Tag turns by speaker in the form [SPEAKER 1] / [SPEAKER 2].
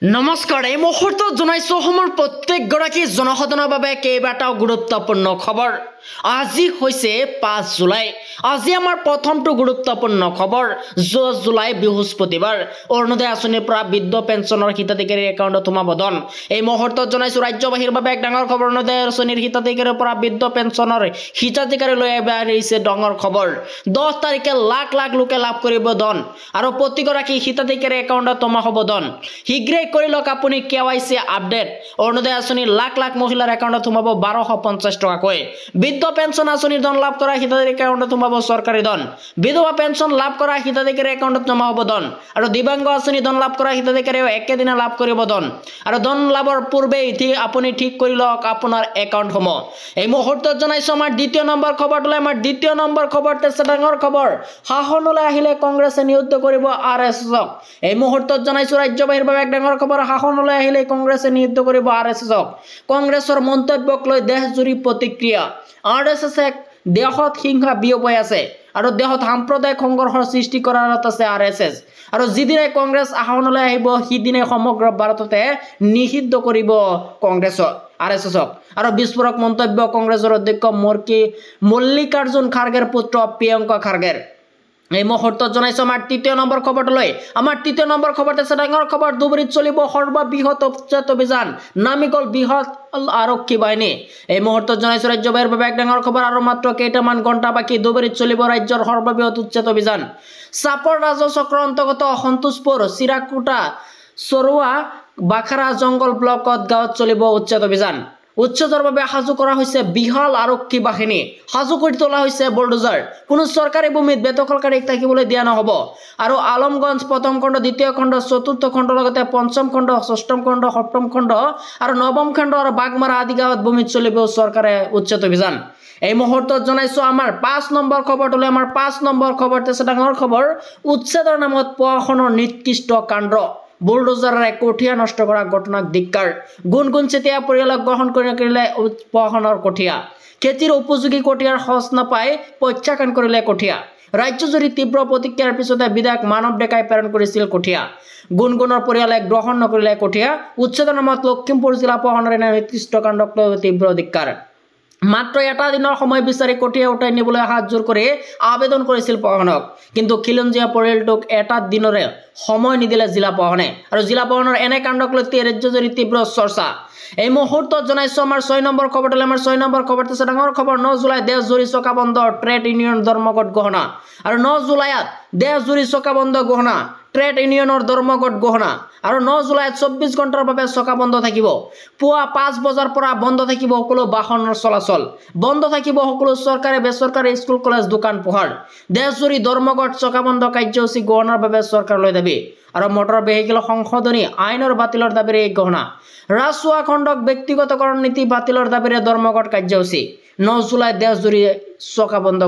[SPEAKER 1] নমস্কাৰ এই মুহূৰ্তত জনাইছো অসমৰ প্ৰত্যেকগৰাকী জনসাধাৰণৰ বাবে কেইবাটাও গুৰুত্বপূৰ্ণ খবৰ। আজি হৈছে ৫ জুলাই। আজি আমাৰ প্ৰথমটো গুৰুত্বপূৰ্ণ খবৰ। ১০ জুলাই বৃহস্পতিবাৰ অৰুণোদয় আঁচনিৰ পৰা বৃদ্ধ পেঞ্চনৰ হিতাধিকাৰীৰ একাউণ্টত সোমাব ধন। এই মুহূৰ্তত জনাইছো ৰাজ্যবাসীৰ বাবে এক ডাঙৰ খবৰ। অৰুণোদয় আঁচনিৰ হিতাধিকাৰীৰ পৰা বৃদ্ধ পেঞ্চনৰ হিতাধিকাৰীলৈ আহিছে ডাঙৰ খবৰ। ১০ তাৰিখে লাখ লাখ লোকে লাভ কৰিব ধন আৰু প্ৰতিগৰাকী হিতাধিকাৰীৰ একাউণ্টত জমা হ'ব ধন। শীঘ্ৰে কৰি লওক আপুনি KYC আপডেট। অৰুণোদয় আঁচনিৰ লাখ লাখ মহিলাৰ একাউণ্টত সোমাব ১২৫০ টকাকৈ। বৃদ্ধ পেঞ্চন আঁচনিৰ ধন লাভ কৰা হিতাধিকাৰীৰ একাউণ্টত সোমাব চৰকাৰী ধন। বিধৱা পেঞ্চন লাভ কৰা হিতাধিকাৰীৰ একাউণ্টত জমা হ'ব ধন আৰু দিব্যাংগ আঁচনি ধন লাভ কৰা হিতাধিকাৰীয়ে একেদিনা লাভ কৰিব ধন আৰু ধন লাভৰ পূৰ্বে আপুনি ঠিক কৰি লওক আপোনাৰ একাউণ্টসমূহ। এই মুহূৰ্তত জনাইছো আমাৰ দ্বিতীয় নম্বৰ খবৰটোলৈ। আমাৰ দ্বিতীয় নম্বৰ খবৰটো আছে ডাঙৰ খবৰ। শাসনলৈ আহিলে কংগ্ৰেছে নিষিদ্ধ কৰিব RSSক। এই মুহূৰ্তত জনাইছো ৰাজ্যবাসীৰ বাবে এক ডাঙৰ খবৰ। শাসনলৈ আহিলে কংগ্ৰেছে নিষিদ্ধ কৰিব RSSক। কংগ্ৰেছৰ মন্তব্যক লৈ দেশজুৰি প্ৰতিক্ৰিয়া। RSSে দেশত হিংসা বিয়পাই আছে আৰু দেশত সাম্প্ৰদায়িক সংঘৰ্ষৰ সৃষ্টি কৰাত আছে RSS আৰু যিদিনাই কংগ্ৰেছ শাসনলৈ আহিব সিদিনাই সমগ্ৰ ভাৰততে নিষিদ্ধ কৰিব কংগ্ৰেছক RSSক। আৰু বিস্ফোৰক মন্তব্য কংগ্ৰেছৰ অধ্যক্ষ মল্লিকাৰ্জুন খাৰ্গেৰ পুত্ৰ প্ৰিয়ংকা খাৰ্গেৰ। এই মুহূৰ্তত জনাইছো আমাৰ তৃতীয় নম্বৰ খবৰটোলৈ। আমাৰ তৃতীয় নম্বৰ খবৰটো আছে ডাঙৰ খবৰ। ধুবুৰীত চলিব সৰ্ববৃহৎ উচ্ছেদ অভিযান, নামি গ'ল বৃহৎ আৰক্ষী বাহিনী। এই মুহূৰ্তত জনাইছো ৰাজ্যবাসীৰ বাবে এক ডাঙৰ খবৰ। আৰু মাত্ৰ কেইটামান ঘণ্টা বাকী ধুবুৰীত চলিব ৰাজ্যৰ সৰ্ববৃহৎ উচ্ছেদ অভিযান। চাপৰ ৰাজচক্ৰৰ অন্তৰ্গত সন্তোষপুৰ, চিৰাকুটা, চৰুৱা, বাখাৰা জংগল ব্লকত গাঁৱত চলিব উচ্ছেদ অভিযান। উচ্ছেদৰ বাবে সাজু কৰা হৈছে বিশাল আৰক্ষী বাহিনী। সাজু কৰি তোলা হৈছে বুলডোজাৰ। কোনো চৰকাৰী ভূমিত বেদখলকাৰীক থাকিবলৈ দিয়া নহ'ব। আৰু আলমগঞ্জ প্ৰথম খণ্ড, দ্বিতীয় খণ্ড, চতুৰ্থ খণ্ডৰ লগতে পঞ্চম খণ্ড, ষষ্ঠম খণ্ড, সপ্তম খণ্ড আৰু নৱম খণ্ড আৰু বাগমাৰা আদি গাঁৱত ভূমিত চলিব চৰকাৰে উচ্ছেদ অভিযান। এই মুহূৰ্তত জনাইছো আমাৰ ৫ নম্বৰ খবৰটোলৈ। আমাৰ ৫ নম্বৰ খবৰটো আছে ডাঙৰ খবৰ। উচ্ছেদৰ নামত প্ৰশাসনৰ নিকৃষ্ট কাণ্ড। বুলডোজাৰেৰে কঠীয়া নষ্ট কৰা ঘটনাক ধিক্কাৰ। গুণগুণ চেতিয়া পৰিয়ালক গ্ৰহণ কৰিলে প্ৰশাসনৰ কঠীয়া। খেতিৰ উপযোগী কঠীয়াৰ সঁচ নাপাই প্ৰত্যাখ্যান কৰিলে কঠীয়া। ৰাজ্যজুৰি তীব্ৰ প্ৰতিক্ৰিয়াৰ পিছতে বিধায়ক মানৱ ডেকাই প্ৰেৰণ কৰিছিল কঠীয়া। গুণগুণৰ পৰিয়ালে গ্ৰহণ নকৰিলে কঠীয়া। উচ্ছেদৰ নামত লখিমপুৰ জিলা প্ৰশাসনৰ এনে নিকৃষ্ট কাণ্ডক লৈ তীব্ৰ ধিক্কাৰ। মাত্ৰ এটা দিনৰ সময় বিচাৰি কঠীয়া উঠাই নিবলৈ হাতজোৰ কৰি আবেদন কৰিছিল প্ৰশাসনক, কিন্তু খিলঞ্জীয়া পৰিয়ালটোক এটা দিনৰে সময় নিদিলে জিলা প্ৰশাসনে। আৰু জিলা প্ৰশাসনৰ এনে কাণ্ডক লৈ ৰাজ্যজুৰি তীব্ৰ চৰ্চা। এই মুহূৰ্তত জনাইছো আমাৰ ৬ নম্বৰ খবৰটোলৈ। আমাৰ ৬ নম্বৰ খবৰটো আছে ডাঙৰ খবৰ। ৯ জুলাই দেশজুৰি চকা বন্ধ, ট্ৰেড ইউনিয়ন ধৰ্মঘট ঘোষণা। আৰু ৯ জুলাইত দেশজুৰি চকা বন্ধ ঘোষণা, ট্ৰেড ইউনিয়নৰ ধৰ্মঘট ঘোষণা। আৰু ৯ জুলাইত ২৪ ঘণ্টাৰ বাবে চকা বন্ধ থাকিব। পুৱা ৫ বজাৰ পৰা বন্ধ থাকিব সকলো বাহনৰ চলাচল। বন্ধ থাকিব সকলো চৰকাৰী বেচৰকাৰী স্কুল, কলেজ, দোকান পোহাৰ। দেশজুৰি ধৰ্মঘট চকা বন্ধ কাৰ্যসূচী গ্ৰহণৰ বাবে চৰকাৰলৈ দাবী। আৰু মটৰ ভেহিকেল সংশোধনী আইনৰ বাতিলৰ দাবীৰে এই ঘোষণা। ৰাজহুৱা খণ্ডক ব্যক্তিগতকৰণ নীতি বাতিলৰ দাবীৰে ধৰ্মঘট কাৰ্যসূচী। ৯ জুলাই দেশজুৰি চকা বন্ধ।